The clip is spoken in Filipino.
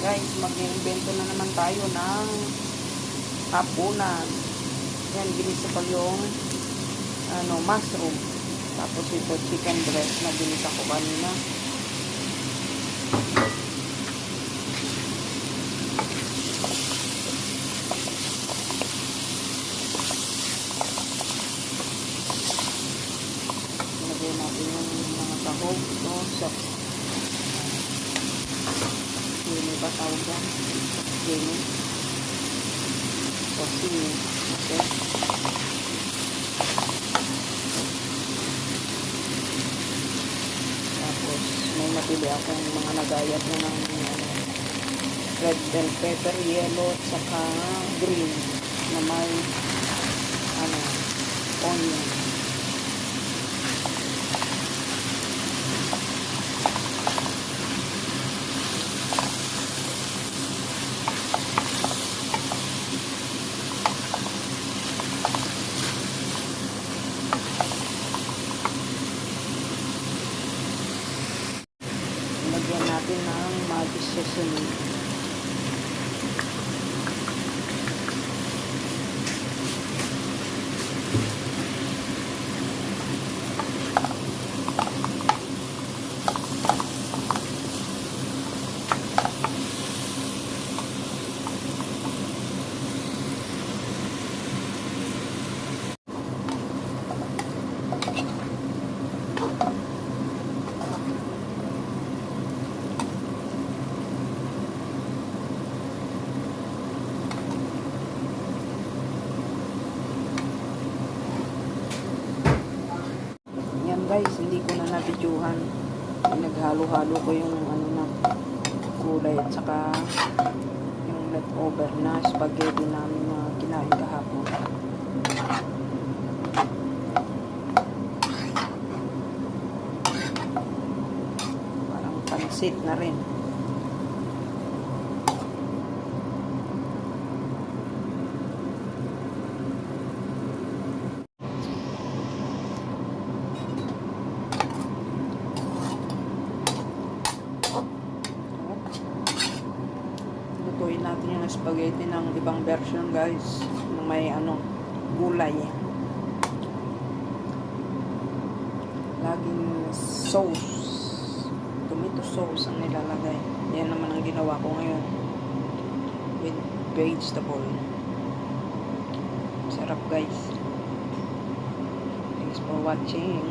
guys, mag-iimbento na naman tayo ng hapunan. Yan, ginisa ko yung mushroom. Tapos ito, chicken breast na ginisa ko kanina. Lagyan natin yung mga tahog. So, sili ba tawag yan? Sili. So, sili. Okay. Tapos, may napili akong mga nagayat na ng red bell pepper, yellow, at saka green na may onion. Lagyan natin ng magic sesame. Guys, hindi ko na nabidyuhan. Naghalo-halo ko yung na gulay at saka yung leftover na spaghetti namin na kinain kahapon. Parang pansit na rin. Lutuin natin yung spaghetti ng ibang version, guys, na may gulay. Laging sauce, tomato sauce ang nilalagay. Yan naman ang ginawa ko ngayon with vegetable. Sarap, guys. Thanks for watching.